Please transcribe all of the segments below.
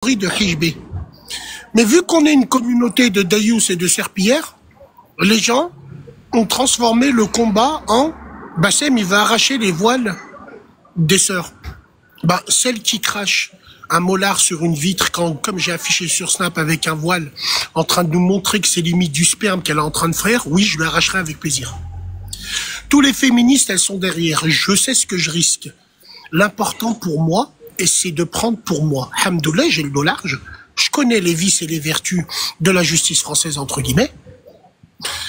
de Hijbé. Mais vu qu'on est une communauté de Dayous et de serpillères, les gens ont transformé le combat en Bassem, il va arracher les voiles des sœurs. Bah, celle qui crache un molar sur une vitre, comme j'ai affiché sur Snap avec un voile, en train de nous montrer que c'est limite du sperme qu'elle est en train de faire, oui, je lui arracherai avec plaisir. Tous les féministes, elles sont derrière. Je sais ce que je risque. L'important pour moi, et c'est de prendre pour moi. Hamdoullah, j'ai le dos large. Je connais les vices et les vertus de la justice française, entre guillemets.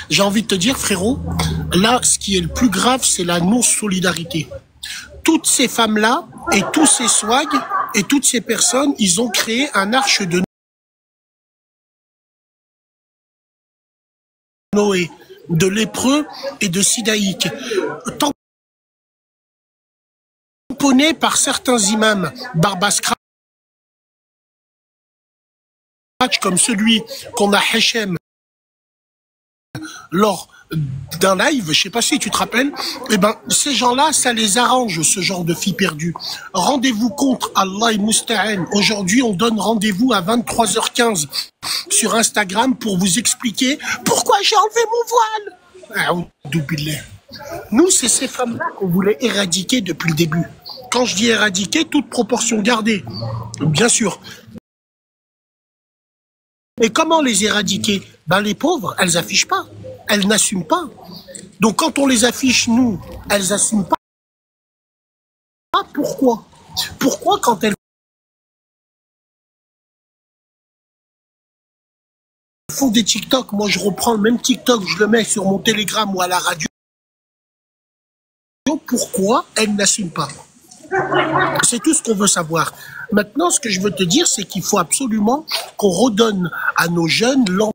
J'ai envie de te dire, frérot, là, ce qui est le plus grave, c'est la non-solidarité. Toutes ces femmes-là, et tous ces swags, et toutes ces personnes, ils ont créé un arche de Noé, de lépreux et de sidaïque. Tamponné par certains imams barbascratch, comme celui qu'on a Hachem lors d'un live, je sais pas si tu te rappelles, eh ben, ces gens-là, ça les arrange, ce genre de filles perdues. Rendez-vous contre Allah et Mousta'an. Aujourd'hui, on donne rendez-vous à 23h15 sur Instagram pour vous expliquer pourquoi j'ai enlevé mon voile. Nous, c'est ces femmes-là qu'on voulait éradiquer depuis le début. Quand je dis éradiquer, toute proportion gardée, bien sûr. Et comment les éradiquer? Ben, les pauvres, elles affichent pas. Elles n'assument pas. Donc quand on les affiche, nous, elles n'assument pas. Pourquoi? Pourquoi quand elles font des TikTok, moi je reprends le même TikTok, je le mets sur mon Telegram ou à la radio, pourquoi elles n'assument pas? C'est tout ce qu'on veut savoir. Maintenant, ce que je veux te dire, c'est qu'il faut absolument qu'on redonne à nos jeunes l'envie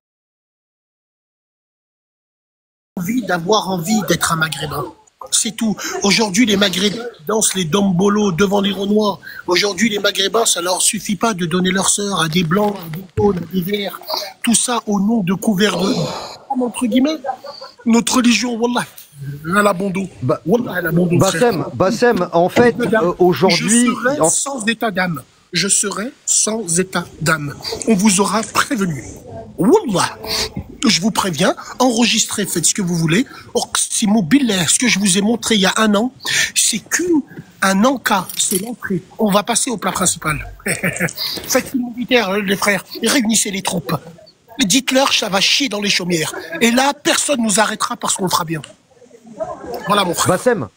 d'avoir envie d'être un maghrébin. C'est tout. Aujourd'hui, les maghrébins dansent les dombolos devant les Renois. Aujourd'hui, les maghrébins, ça leur suffit pas de donner leur sœur à des blancs, à des jaunes, à des verts. Tout ça au nom de couverts de... entre guillemets, notre religion, wallah, elle a bon dos. Wallah, elle a bon dos. Bassem, en fait, aujourd'hui... Je serai sans état d'âme. Je serai sans état d'âme. On vous aura prévenu. Wallah, je vous préviens, enregistrez, faites ce que vous voulez. Si mobile, ce que je vous ai montré il y a un an, c'est qu'un encas, c'est l'entrée. On va passer au plat principal. Faites le militaire, les frères, réunissez les troupes. Dites-leur, ça va chier dans les chaumières. Et là, personne nous arrêtera parce qu'on le fera bien. Voilà mon frère. Bassem,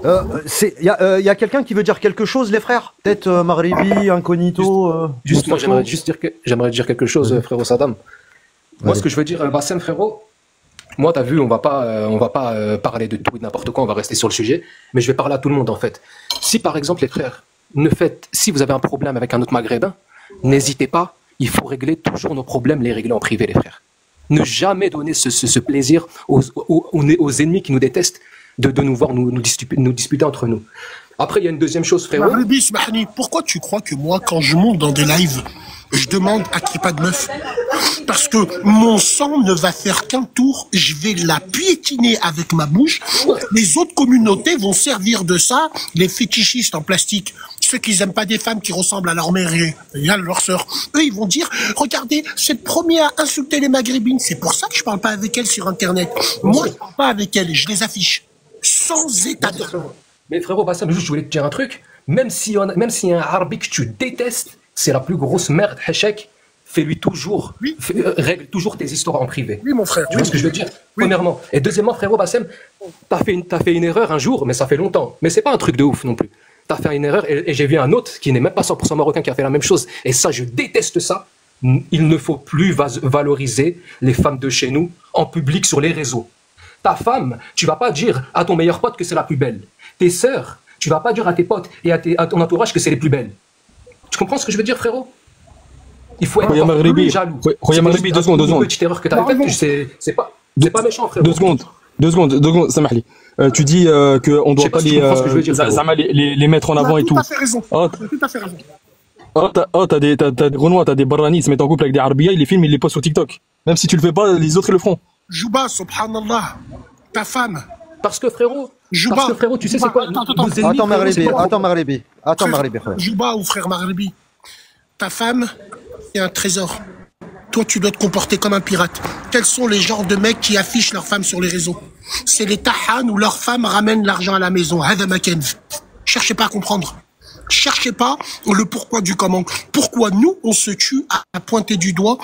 il y a quelqu'un qui veut dire quelque chose, les frères? Peut-être Maghribi, Incognito. Justement, j'aimerais dire quelque chose, frérot Saddam. Moi, ce que je veux dire, Bassem, frérot, moi, t'as vu, on va pas parler de tout et de n'importe quoi, on va rester sur le sujet, mais je vais parler à tout le monde, en fait. Si, par exemple, les frères, si vous avez un problème avec un autre maghrébin, n'hésitez pas, il faut régler toujours nos problèmes, les régler en privé, les frères. Ne jamais donner ce plaisir aux ennemis qui nous détestent de nous voir nous disputer entre nous. Après, il y a une deuxième chose, frérot. Pourquoi tu crois que moi, quand je monte dans des lives, je demande à qu'il n'y ait pas de meuf? Parce que mon sang ne va faire qu'un tour, je vais la piétiner avec ma bouche. Les autres communautés vont servir de ça, les fétichistes en plastique, ceux qui n'aiment pas des femmes qui ressemblent à leur mère et à leur sœur. Eux, ils vont dire, regardez, c'est le premier à insulter les maghrébines. C'est pour ça que je parle pas avec elles sur Internet. Moi, je parle pas avec elles, je les affiche. Sans état d'âme. Mais frérot, Bassem, juste, je voulais te dire un truc. Même s'il y a un arabe que tu détestes, c'est la plus grosse merde, Hachek. Fais-lui toujours, règle toujours tes histoires en privé. Oui, mon frère. Tu vois ce que je veux dire? Premièrement. Et deuxièmement, frérot Bassem, t'as fait une erreur un jour, mais ça fait longtemps. Mais c'est pas un truc de ouf non plus. T'as fait une erreur et j'ai vu un autre qui n'est même pas 100% marocain qui a fait la même chose. Et ça, je déteste ça. Il ne faut plus valoriser les femmes de chez nous en public sur les réseaux. Ta femme, tu vas pas dire à ton meilleur pote que c'est la plus belle. Tes sœurs, tu vas pas dire à tes potes et à ton entourage que c'est les plus belles. Tu comprends ce que je veux dire, frérot? Il faut être plus jaloux. Maghribi, 2 secondes. Une petite erreur que tu as faite, c'est pas méchant, frérot. 2 secondes, Samahli. Tu dis qu'on doit pas les mettre en avant et tout. Tout à fait raison. Tout à fait raison. T'as des Renois, t'as des Barani, ils se mettent en couple avec des Arabia, ils les filment, ils les postent sur TikTok. Même si tu le fais pas, les autres ils le feront. Jouba, subhanallah, ta femme. Parce que frérot, tu sais c'est quoi? Attends, Maghribi. Jouba ou frère Maghribi. Ta femme, c'est un trésor. Toi, tu dois te comporter comme un pirate. Quels sont les genres de mecs qui affichent leurs femmes sur les réseaux? C'est les tahan où leurs femmes ramènent l'argent à la maison. Hada Maken. Cherchez pas à comprendre. Cherchez pas le pourquoi du comment. Pourquoi nous, on se tue à pointer du doigt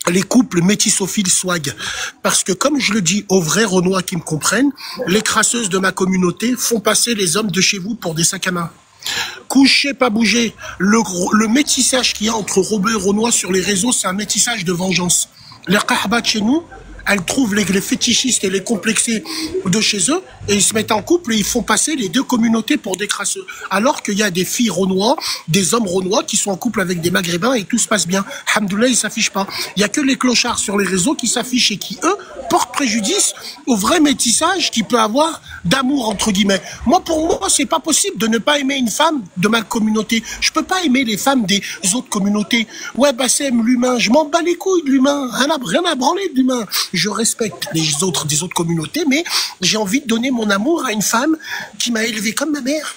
les couples métissophiles swag. Parce que, comme je le dis aux vrais Renois qui me comprennent, les crasseuses de ma communauté font passer les hommes de chez vous pour des sacs à main. Coucher, pas bouger. Le métissage qu'il y a entre Robert et Renoir sur les réseaux, c'est un métissage de vengeance. Les kahbat chez nous, elles trouvent les fétichistes et les complexés de chez eux et ils se mettent en couple et ils font passer les deux communautés pour des crasseux. Alors qu'il y a des filles renois, des hommes renois qui sont en couple avec des maghrébins et tout se passe bien. Alhamdoulilah, ils s'affichent pas. Il y a que les clochards sur les réseaux qui s'affichent et qui, eux, portent préjudice au vrai métissage qu'il peut avoir d'amour, entre guillemets. Moi, pour moi, c'est pas possible de ne pas aimer une femme de ma communauté. Je peux pas aimer les femmes des autres communautés. Ouais, Bassem, l'humain, je m'en bats les couilles de l'humain. Rien à branler de l'humain. Je respecte les autres des autres communautés, mais j'ai envie de donner mon amour à une femme qui m'a élevé comme ma mère,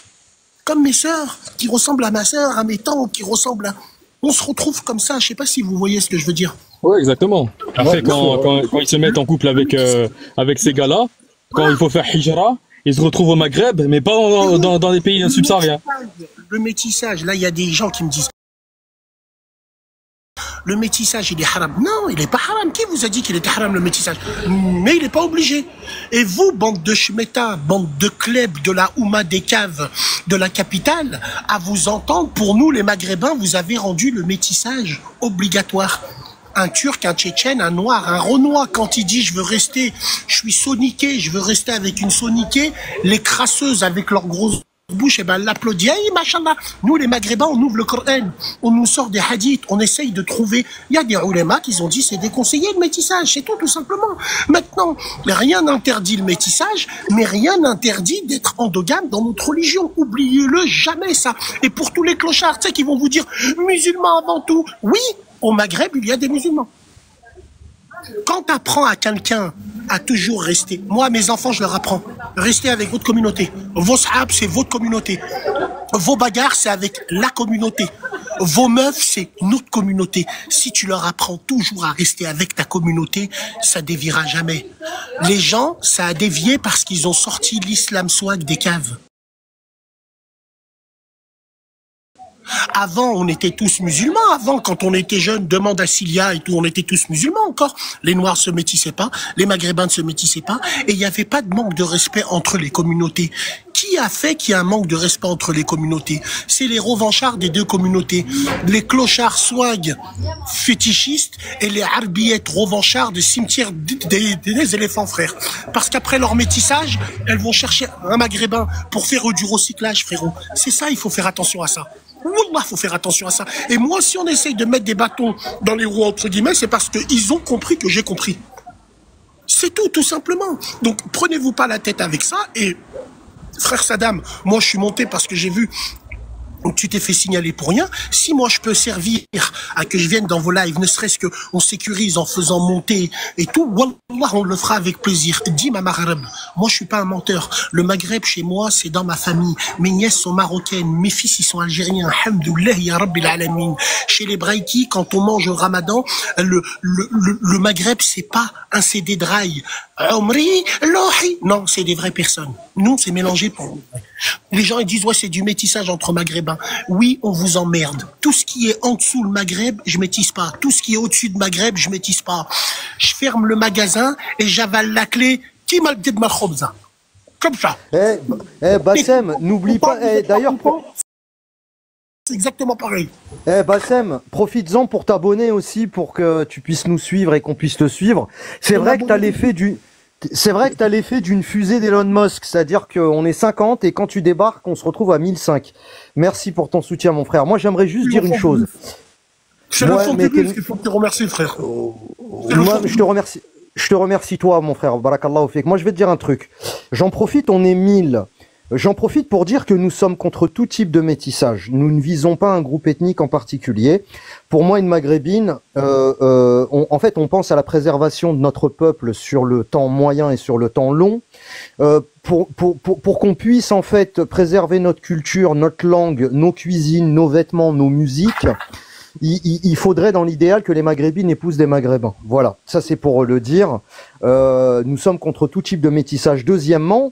comme mes sœurs, qui ressemble à ma sœur, à mes tantes, qui ressemble à... On se retrouve comme ça, je sais pas si vous voyez ce que je veux dire. Ouais, exactement. Après, quand ils se mettent en couple avec ces gars-là, quand il faut faire hijra, ils se retrouvent au Maghreb, mais pas dans des pays subsahariens. Le métissage, là, il y a des gens qui me disent le métissage, il est haram. Non, il n'est pas haram. Qui vous a dit qu'il était haram, le métissage? Mais il n'est pas obligé. Et vous, bande de schmeta, bande de klebs, de la Ouma des caves, de la capitale, à vous entendre, pour nous, les Maghrébins, vous avez rendu le métissage obligatoire. Un Turc, un Tchétchène, un Noir, un Renois, quand il dit je veux rester, je suis soniqué, je veux rester avec une soniquée, les crasseuses avec leurs grosses bouche, et ben l'applaudit, hey, machallah. Nous les Maghrébins, on ouvre le Coran, on nous sort des hadiths, on essaye de trouver. Il y a des ulémas qui ont dit c'est déconseillé le métissage, c'est tout simplement. Maintenant, rien n'interdit le métissage, mais rien n'interdit d'être endogame dans notre religion. Oubliez-le jamais ça. Et pour tous les clochards, tu sais, qui vont vous dire musulmans avant tout. Oui, au Maghreb, il y a des musulmans. Quand tu apprends à quelqu'un à toujours rester, moi, à mes enfants, je leur apprends, restez avec votre communauté. Vos sahabs, c'est votre communauté. Vos bagarres, c'est avec la communauté. Vos meufs, c'est notre communauté. Si tu leur apprends toujours à rester avec ta communauté, ça déviera jamais. Les gens, ça a dévié parce qu'ils ont sorti l'islam swag des caves. Avant, on était tous musulmans. Avant, quand on était jeunes, demande à Cilia et tout, on était tous musulmans encore. Les Noirs se métissaient pas, les Maghrébins ne se métissaient pas, et il n'y avait pas de manque de respect entre les communautés. Qui a fait qu'il y a un manque de respect entre les communautés? C'est les revanchards des deux communautés. Les clochards swag fétichistes et les arbillettes revanchards des cimetières des éléphants frères. Parce qu'après leur métissage, elles vont chercher un Maghrébin pour faire du recyclage, frérot. C'est ça, il faut faire attention à ça. Wallah, faut faire attention à ça. Et moi, si on essaye de mettre des bâtons dans les roues, entre guillemets, c'est parce qu'ils ont compris que j'ai compris. C'est tout simplement. Donc, prenez-vous pas la tête avec ça. Et, frère Saddam, moi, je suis monté parce que j'ai vu... Donc tu t'es fait signaler pour rien. Si moi je peux servir à que je vienne dans vos lives, ne serait-ce que on sécurise en faisant monter et tout, wallah, on le fera avec plaisir. Dis ma Maghreb, moi je suis pas un menteur. Le Maghreb chez moi, c'est dans ma famille. Mes nièces sont marocaines, mes fils ils sont algériens. Alhamdoulilah ya Rabbil Alamin. Chez les Braïkis, quand on mange au Ramadan, le Maghreb c'est pas un CD de rail. Omri, Lohi. Non, c'est des vraies personnes. Nous, c'est mélangé pour nous. Les gens ils disent ouais c'est du métissage entre Maghrébins. Oui, on vous emmerde. Tout ce qui est en dessous le Maghreb, je métisse pas. Tout ce qui est au-dessus de Maghreb, je métisse pas. Je ferme le magasin et j'avale la clé. Qui m'a dit de ma khobza? Comme ça. Bassem, n'oublie pas. D'ailleurs, c'est exactement pareil. Bassem, profites-en pour t'abonner aussi pour que tu puisses nous suivre et qu'on puisse te suivre. C'est vrai que t'as l'effet du. C'est vrai que tu as l'effet d'une fusée d'Elon Musk, c'est-à-dire qu'on est 50 et quand tu débarques, on se retrouve à 1005. Merci pour ton soutien, mon frère. Moi, j'aimerais juste dire une chose. C'est le fond du but qu'il faut te remercier, frère. Moi, je te remercie. Je te remercie, toi, mon frère. Barakallahu fik. Moi, je vais te dire un truc. J'en profite, on est 1000. J'en profite pour dire que nous sommes contre tout type de métissage. Nous ne visons pas un groupe ethnique en particulier. Pour moi, une maghrébine, en fait, on pense à la préservation de notre peuple sur le temps moyen et sur le temps long, pour qu'on puisse en fait préserver notre culture, notre langue, nos cuisines, nos vêtements, nos musiques. il faudrait dans l'idéal que les Maghrébines épousent des Maghrébins. Voilà, ça c'est pour le dire. Nous sommes contre tout type de métissage. Deuxièmement,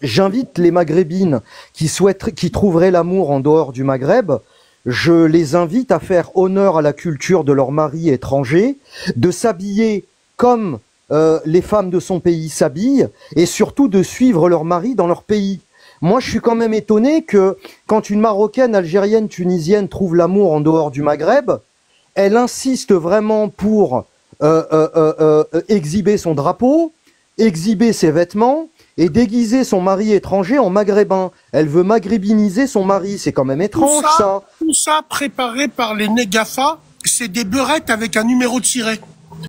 j'invite les Maghrébines qui trouveraient l'amour en dehors du Maghreb, je les invite à faire honneur à la culture de leur mari étranger, de s'habiller comme les femmes de son pays s'habillent, et surtout de suivre leur mari dans leur pays. Moi, je suis quand même étonné que quand une Marocaine, Algérienne, Tunisienne trouve l'amour en dehors du Maghreb, elle insiste vraiment pour exhiber son drapeau, exhiber ses vêtements et déguiser son mari étranger en maghrébin. Elle veut maghrébiniser son mari. C'est quand même étrange, ça. Tout ça préparé par les négafas, c'est des beurettes avec un numéro de siret.